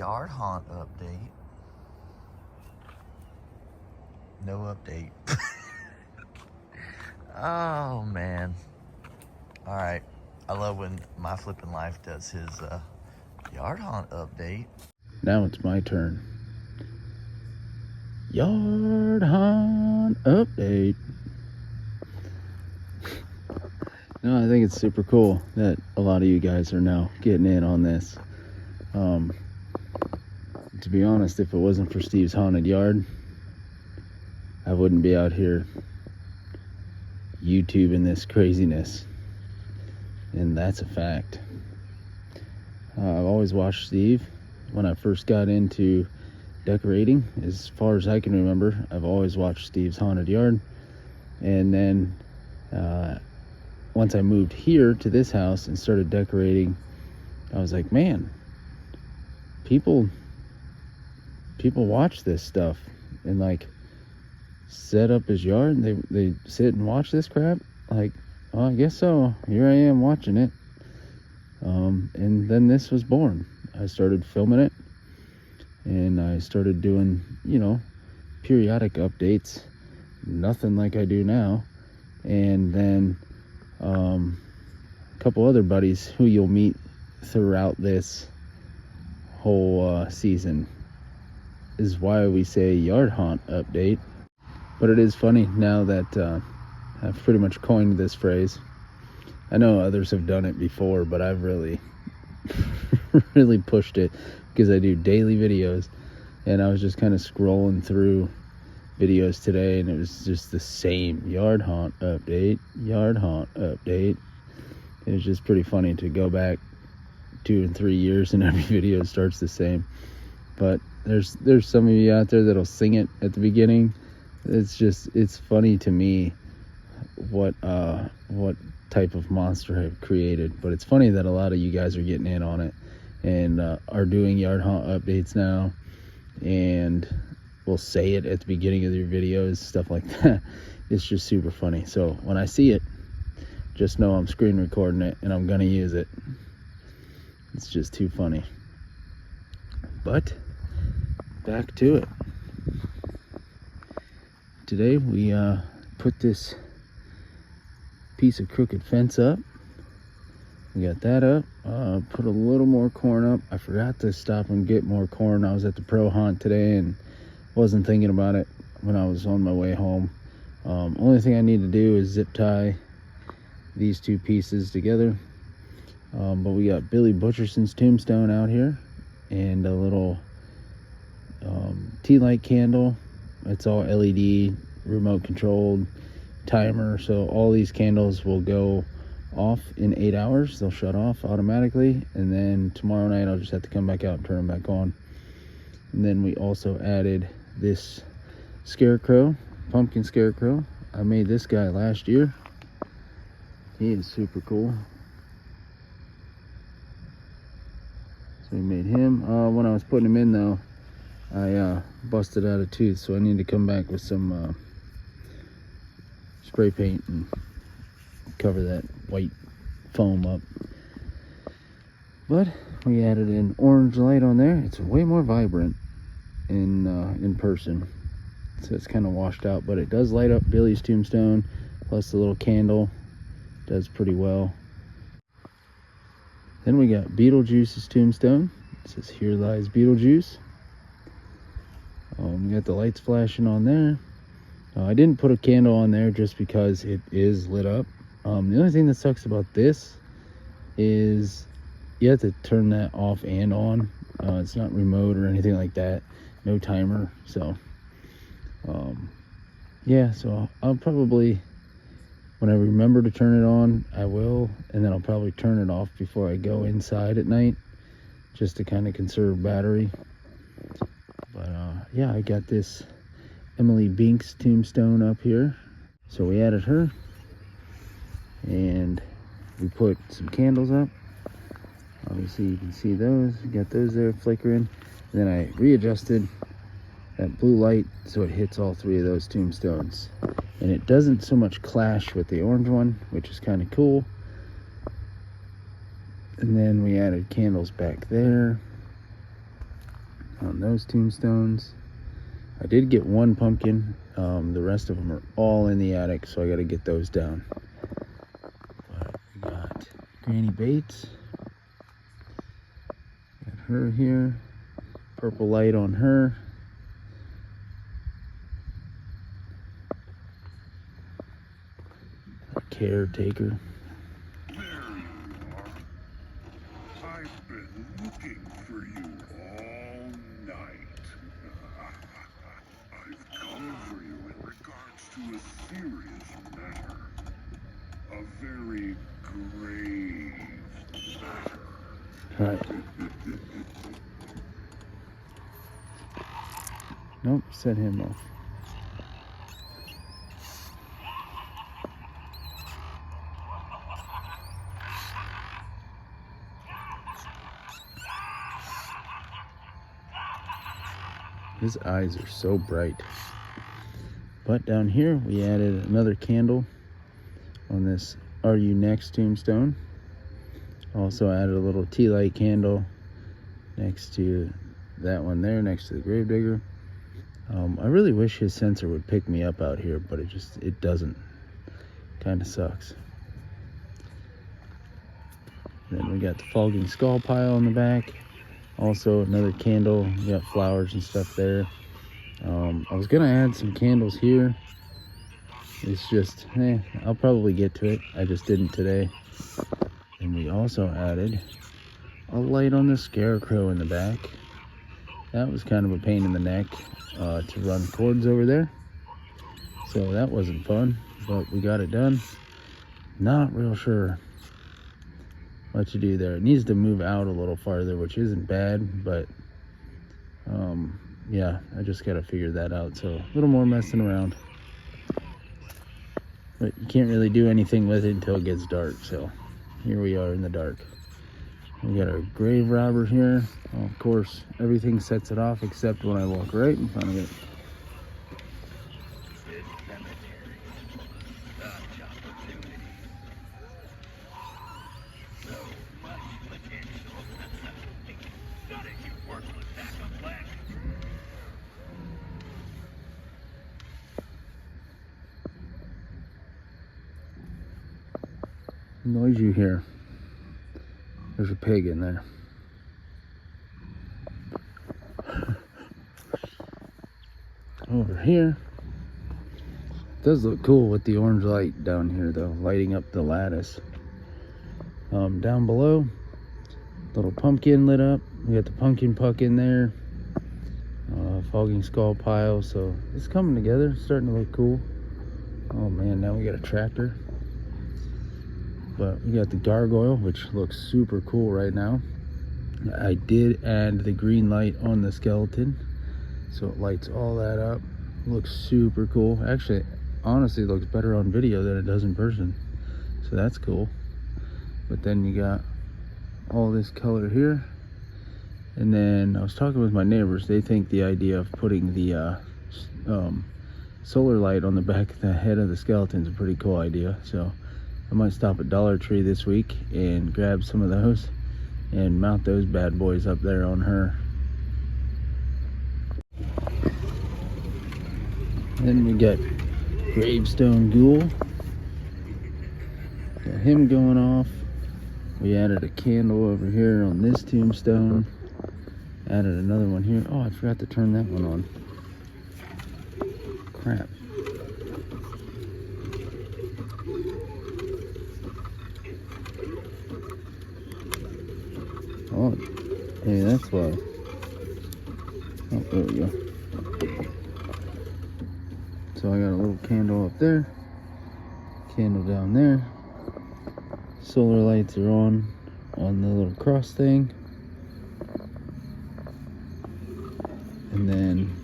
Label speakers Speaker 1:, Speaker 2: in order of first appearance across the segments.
Speaker 1: Yard haunt update. No update. Oh man. Alright. I love when My Flippin' Life does his yard haunt update.
Speaker 2: Now it's my turn. Yard haunt update. No, I think it's super cool that a lot of you guys are now getting in on this. To be honest, if it wasn't for Steve's Haunted Yard, I wouldn't be out here YouTubing this craziness. And that's a fact. I've always watched Steve. When I first got into decorating, as far as I can remember, I've always watched Steve's Haunted Yard. And then once I moved here to this house and started decorating, I was like, man, people watch this stuff and like set up his yard and they sit and watch this crap. Like, oh, I guess so. Here I am watching it. And then this was born. I started filming it and I started doing, periodic updates. Nothing like I do now. And then a couple other buddies who you'll meet throughout this whole season is why we say yard haunt update. But it is funny now that I've pretty much coined this phrase. I know others have done it before, but I've really really pushed it because I do daily videos, and I was just kind of scrolling through videos today and it was just the same yard haunt update. It was just pretty funny to go back 2 and 3 years and every video starts the same. But there's some of you out there that'll sing it at the beginning. It's funny to me what type of monster I've created. But it's funny that a lot of you guys are getting in on it and are doing yard haunt updates now, and will say it at the beginning of your videos, stuff like that. It's just super funny. So when I see it, just know I'm screen recording it and I'm gonna use it. It's just too funny. But back to it. Today we put this piece of crooked fence up. We got that up. Put a little more corn up. I forgot to stop and get more corn. I was at the pro hunt today and wasn't thinking about it when I was on my way home. Only thing I need to do is zip tie these two pieces together. But we got Billy Butcherson's tombstone out here and a little tea light candle. It's all LED, remote controlled, timer. So all these candles will go off in 8 hours. They'll shut off automatically, and then tomorrow night I'll just have to come back out and turn them back on. And then we also added this scarecrow, pumpkin scarecrow. I made this guy last year. He is super cool. So we made him. When I was putting him in though, I busted out a tooth, so I need to come back with some spray paint and cover that white foam up. But we added an orange light on there. It's way more vibrant in person, so it's kind of washed out, but it does light up Billy's tombstone, plus the little candle does pretty well. Then we got Beetlejuice's tombstone. It says, "Here lies Beetlejuice." We got the lights flashing on there. I didn't put a candle on there just because it is lit up. The only thing that sucks about this is you have to turn that off and on. It's not remote or anything like that. No timer. So yeah, so I'll probably, when I remember to turn it on, I will, and then I'll probably turn it off before I go inside at night, just to kind of conserve battery. But yeah, I got this Emily Binks tombstone up here, so we added her, and we put some candles up. Obviously you can see those, got those there flickering, and then I readjusted that blue light so it hits all three of those tombstones, and it doesn't so much clash with the orange one, which is kind of cool. And then we added candles back there. on those tombstones. I did get one pumpkin. The rest of them are all in the attic, so I got to get those down. But we got Granny Bates. Got her here. Purple light on her. Our caretaker.
Speaker 3: There you are. I've been looking for you all night. I've come for you in regards to a serious matter. A very grave matter.
Speaker 2: Right. Nope, set him off. His eyes are so bright. But down here we added another candle on this Are You Next tombstone. Also added a little tea light candle next to that one there, next to the gravedigger. I really wish his sensor would pick me up out here, but it doesn't. Kind of sucks. Then we got the fogging skull pile in the back. Also another candle. We got flowers and stuff there. I was gonna add some candles here. It's just, I'll probably get to it. I just didn't today. And we also added a light on the scarecrow in the back. That was kind of a pain in the neck to run cords over there. So that wasn't fun, but we got it done. Not real sure what to do there. It needs to move out a little farther, which isn't bad, but yeah, I just gotta figure that out. So a little more messing around, but you can't really do anything with it until it gets dark. So here we are in the dark. We got our grave robber here. Well, of course, everything sets it off except when I walk right in front of it. Noise you hear. There's a pig in there. Over here. It does look cool with the orange light down here though, lighting up the lattice. Down below, little pumpkin lit up. We got the pumpkin puck in there. Fogging skull pile. So it's coming together. It's starting to look cool. Oh man, now we got a tractor. But we got the gargoyle, which looks super cool right now. I did add the green light on the skeleton, so it lights all that up. Looks super cool. Actually, honestly, it looks better on video than it does in person, so that's cool. But then you got all this color here. And then I was talking with my neighbors. They think the idea of putting the solar light on the back of the head of the skeleton is a pretty cool idea. So I might stop at Dollar Tree this week and grab some of those and mount those bad boys up there on her. Then we got Gravestone Ghoul. Got him going off. We added a candle over here on this tombstone. Added another one here. Oh, I forgot to turn that one on. Crap. Oh, hey, that's why. Oh, there we go. So I got a little candle up there, candle down there. Solar lights are on the little cross thing. And then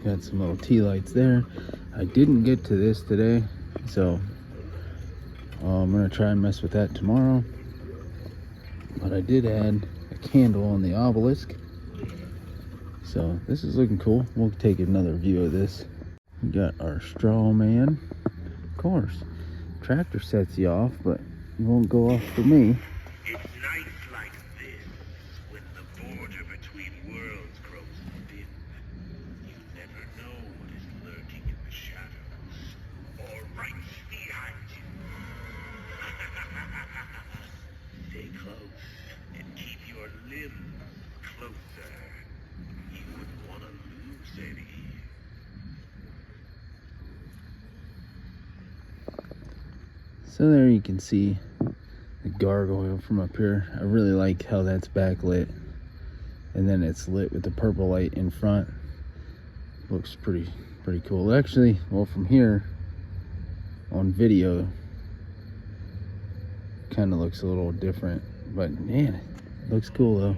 Speaker 2: got some little tea lights there. I didn't get to this today, so I'm gonna try and mess with that tomorrow. But I did add a candle on the obelisk. So this is looking cool. We'll take another view of this. We got our straw man. Of course, tractor sets you off, but it won't go off for me.
Speaker 3: It's nights like this when the border
Speaker 2: So there you can see the gargoyle from up here. I really like how that's backlit, and then it's lit with the purple light in front. Looks pretty cool. Actually, well, from here on video, kind of looks a little different, but man, it looks cool though.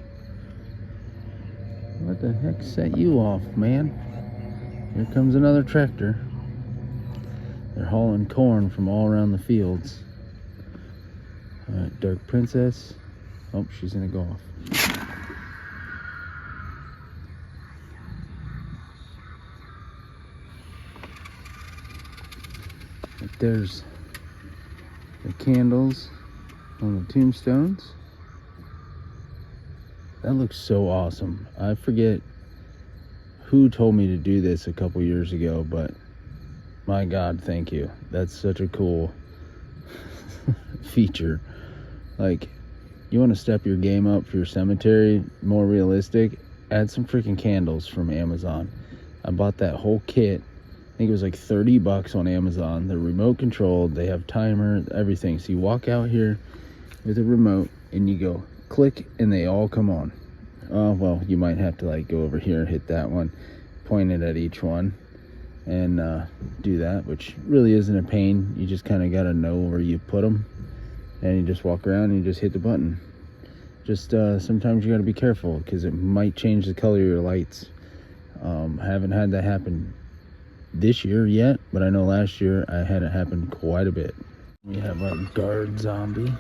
Speaker 2: What the heck set you off, man? Here comes another tractor. They're hauling corn from all around the fields. Alright, Dark Princess. Oh, she's gonna go off. Right, there's the candles on the tombstones. That looks so awesome. I forget who told me to do this a couple years ago, but my God, thank you. That's such a cool feature. Like, you want to step your game up for your cemetery, more realistic, add some freaking candles from Amazon. I bought that whole kit. I think it was like $30 on Amazon. They're remote controlled. They have timer, everything. So you walk out here with a remote and you go click and they all come on. Well, you might have to like go over here, hit that one, point it at each one, and do that, which really isn't a pain. You just kind of got to know where you put them, and you just walk around and you just hit the button. Just sometimes you got to be careful because it might change the color of your lights. Haven't had that happen this year yet, but I know last year I had it happen quite a bit. We have our guard zombie.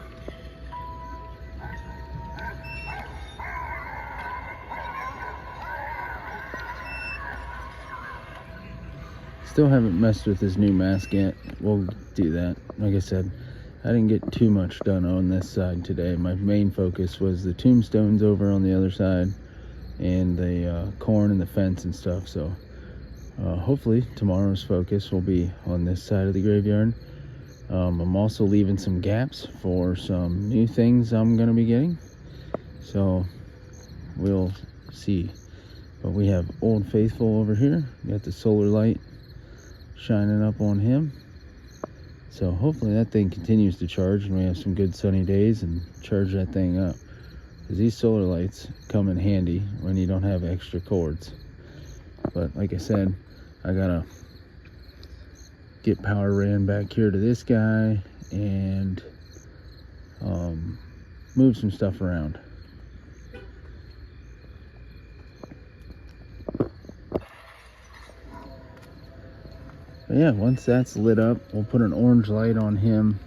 Speaker 2: Still haven't messed with his new mask yet. We'll do that. Like I said, I didn't get too much done on this side today. My main focus was the tombstones over on the other side and the corn and the fence and stuff. So hopefully tomorrow's focus will be on this side of the graveyard. I'm also leaving some gaps for some new things I'm going to be getting. So we'll see. But we have Old Faithful over here. We got the solar light shining up on him, so hopefully that thing continues to charge and we have some good sunny days and charge that thing up, because these solar lights come in handy when you don't have extra cords. But like I said, I gotta get power ran back here to this guy and move some stuff around. But yeah, once that's lit up, we'll put an orange light on him,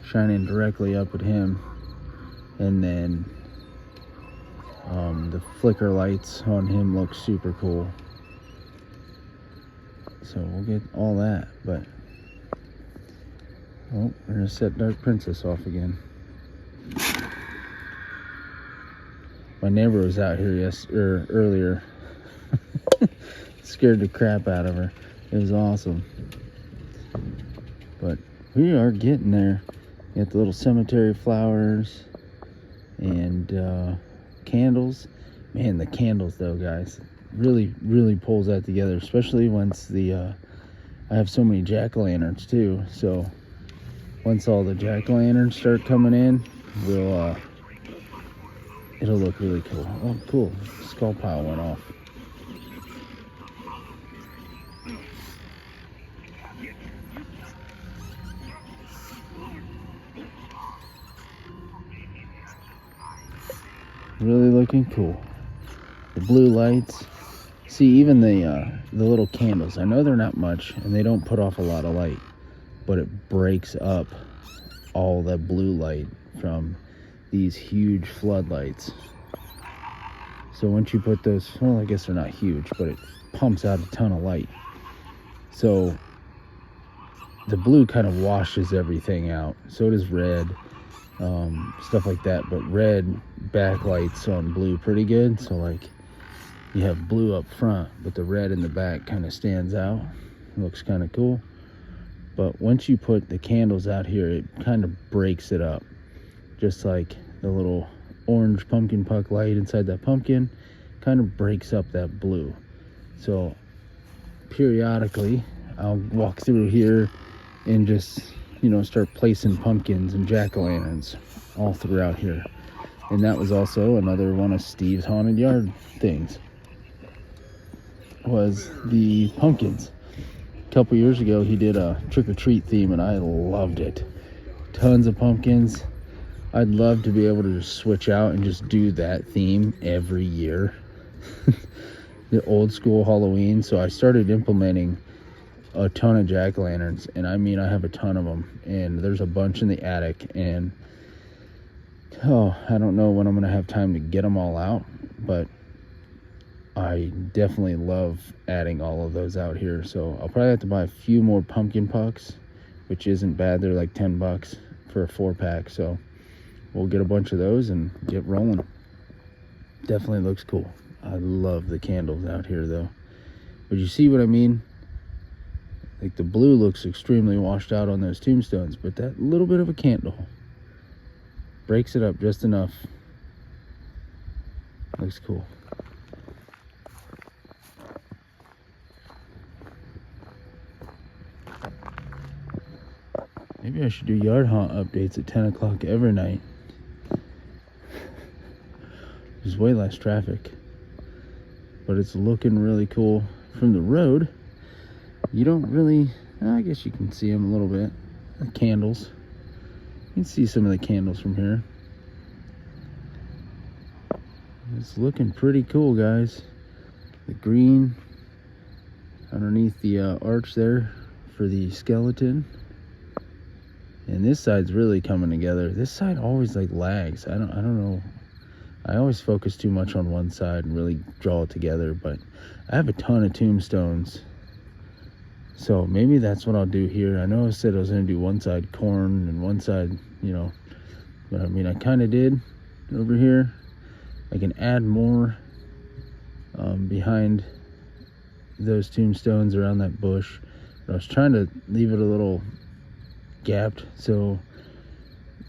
Speaker 2: shining directly up at him, and then the flicker lights on him look super cool. So we'll get all that, but oh, we're gonna set Dark Princess off again. My neighbor was out here earlier. Scared the crap out of her. It was awesome. But we are getting there. You got the little cemetery flowers and candles. Man, the candles though, guys, really pulls that together, especially once I have so many jack-o'-lanterns too. So once all the jack-o'-lanterns start coming in, it'll look really cool. Oh, cool. Skull pile went off. Really looking cool. The blue lights. See, even the little candles, I know they're not much and they don't put off a lot of light, but it breaks up all that blue light from these huge floodlights. So once you put those, well, I guess they're not huge, but it pumps out a ton of light. So the blue kind of washes everything out. So does red, stuff like that. But red backlights on blue pretty good. So like you have blue up front, but the red in the back kind of stands out. Looks kind of cool. But once you put the candles out here, it kind of breaks it up. Just like the little orange pumpkin puck light inside that pumpkin kind of breaks up that blue. So periodically I'll walk through here and just start placing pumpkins and jack-o'-lanterns all throughout here. And that was also another one of Steve's haunted yard things, was the pumpkins. A couple years ago, he did a trick-or-treat theme, and I loved it. Tons of pumpkins. I'd love to be able to just switch out and just do that theme every year. The old school Halloween. So I started implementing a ton of jack-o'-lanterns, and I mean, I have a ton of them, and there's a bunch in the attic, and I don't know when I'm gonna have time to get them all out, but I definitely love adding all of those out here. So I'll probably have to buy a few more pumpkin pucks, which isn't bad. They're like $10 for a 4-pack. So we'll get a bunch of those and get rolling. Definitely looks cool. I love the candles out here though. But you see what I mean? Like the blue looks extremely washed out on those tombstones, but that little bit of a candle breaks it up just enough. Looks cool. Maybe I should do yard haunt updates at 10 o'clock every night. There's way less traffic, but it's looking really cool. From the road, you don't really, I guess you can see them a little bit. The candles. You can see some of the candles from here. It's looking pretty cool, guys. The green underneath the arch there for the skeleton. And this side's really coming together. This side always like lags. I don't know. I always focus too much on one side and really draw it together, but I have a ton of tombstones. So maybe that's what I'll do here. I know I said I was going to do one side corn and one side, but I mean, I kind of did over here. I can add more behind those tombstones around that bush. But I was trying to leave it a little gapped so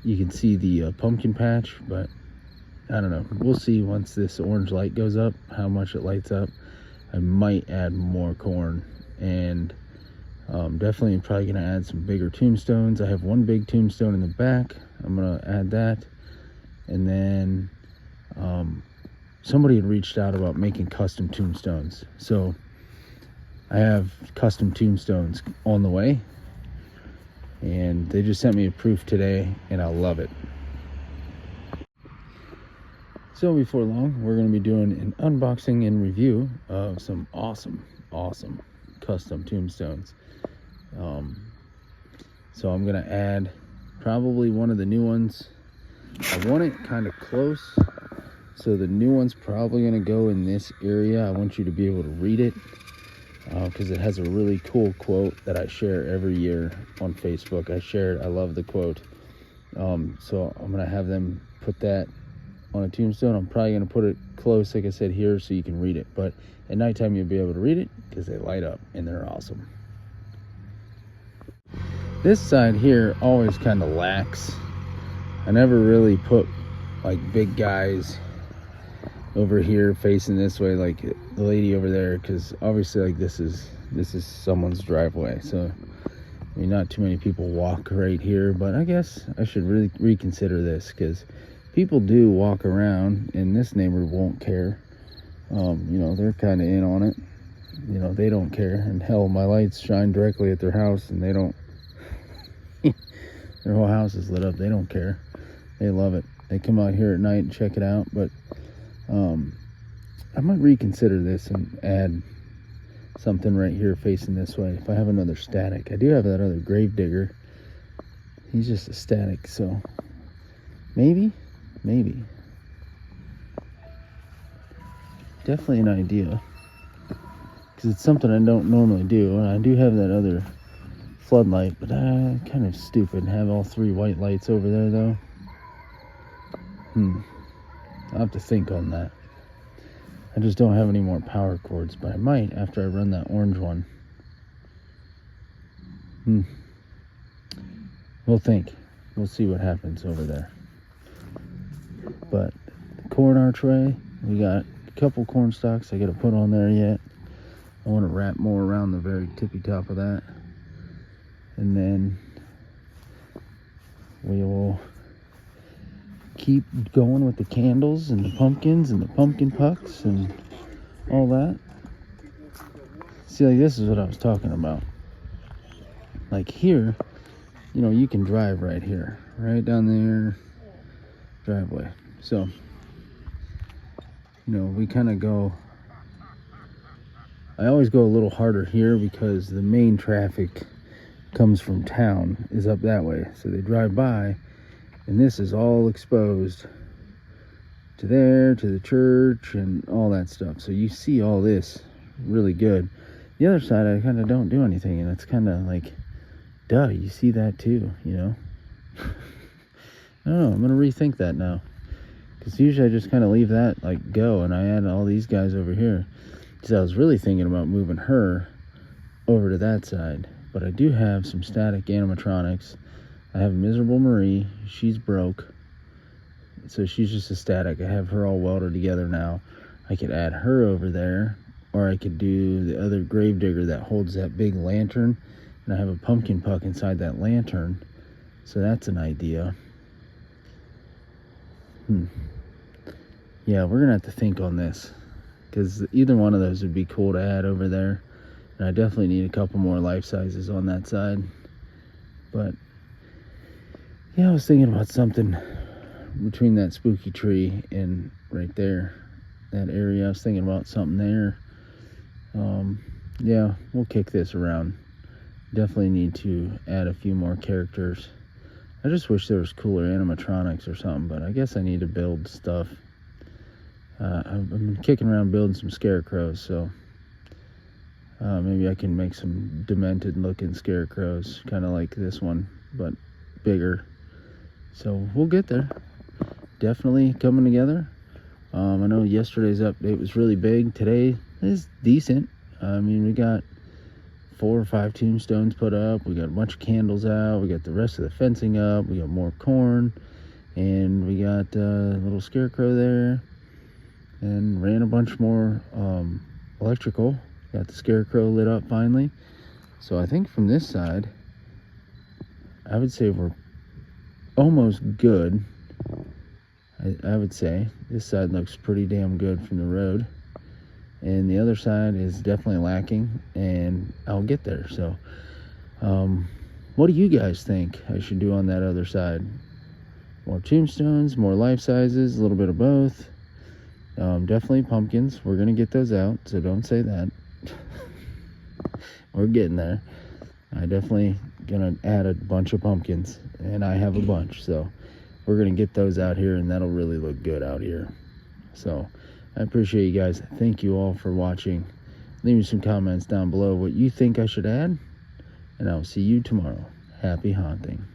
Speaker 2: you can see the pumpkin patch, but I don't know. We'll see once this orange light goes up how much it lights up. I might add more corn, and definitely probably gonna add some bigger tombstones. I have one big tombstone in the back. I'm gonna add that, and then somebody had reached out about making custom tombstones, so I have custom tombstones on the way, and they just sent me a proof today, and I love it. So before long, we're going to be doing an unboxing and review of some awesome custom tombstones. So I'm going to add probably one of the new ones. I want it kind of close, so the new one's probably going to go in this area. I want you to be able to read it, because it has a really cool quote that I share every year on Facebook. I love the quote. So I'm going to have them put that on a tombstone. I'm probably going to put it close, like I said, here, so you can read it. But at nighttime, you'll be able to read it because they light up and they're awesome. This side here always kind of lacks. I never really put like big guys over here facing this way, like the lady over there, because obviously like this is someone's driveway, so I mean, not too many people walk right here, but I guess I should really reconsider this, because people do walk around, and this neighbor won't care. They're kind of in on it. They don't care. And hell, my lights shine directly at their house, and they don't. Their whole house is lit up. They don't care. They love it. They come out here at night and check it out. But I might reconsider this and add something right here facing this way. If I have another static, I do have that other grave digger. He's just a static, so maybe. Definitely an idea, because it's something I don't normally do. And I do have that other floodlight, but kind of stupid. Have all 3 white lights over there though. I'll have to think on that. I just don't have any more power cords, but I might after I run that orange one. We'll think. We'll see what happens over there. But the corn archway, we got a couple corn stalks I got to put on there yet. I want to wrap more around the very tippy top of that. And then we will keep going with the candles and the pumpkins and the pumpkin pucks and all that. See, like, this is what I was talking about. Like here, you know, you can drive right here, right down there, driveway. So, you know, we kind of go, I always go a little harder here because the main traffic comes from town, is up that way. So they drive by, and this is all exposed to there, to the church, and all that stuff. So you see all this really good. The other side, I kind of don't do anything, and it's kind of like, duh, you see that too, you know? I don't know, I'm gonna rethink that now. Because usually I just kind of leave that, like, go, and I add all these guys over here. Because I was really thinking about moving her over to that side. But I do have some static animatronics. I have Miserable Marie, she's broke. So she's just a static. I have her all welded together now. I could add her over there, or I could do the other gravedigger that holds that big lantern, and I have a pumpkin puck inside that lantern. So that's an idea. Yeah, we're gonna have to think on this, because either one of those would be cool to add over there, and I definitely need a couple more life sizes on that side. But yeah, I was thinking about something between that spooky tree and right there, that area. I was thinking about something there. Yeah, we'll kick this around. Definitely need to add a few more characters. I just wish there was cooler animatronics or something, but I guess I need to build stuff. I've been kicking around building some scarecrows, so maybe I can make some demented looking scarecrows, kind of like this one, but bigger. So we'll get there. Definitely coming together. I know yesterday's update was really big. Today is decent. I mean, we got 4 or 5 tombstones put up. We got a bunch of candles out. We got the rest of the fencing up. We got more corn, and we got a little scarecrow there, and ran a bunch more electrical. Got the scarecrow lit up finally. So I think from this side, I would say we're almost good. I would say this side looks pretty damn good from the road, and the other side is definitely lacking, and I'll get there. So what do you guys think I should do on that other side? More tombstones, more life sizes, a little bit of both. Definitely pumpkins. We're gonna get those out, so don't say that. We're getting there. I definitely gonna add a bunch of pumpkins, and I have a bunch, so we're gonna get those out here, and that'll really look good out here. So I appreciate you guys. Thank you all for watching. Leave me some comments down below what you think I should add, and I'll see you tomorrow. Happy haunting.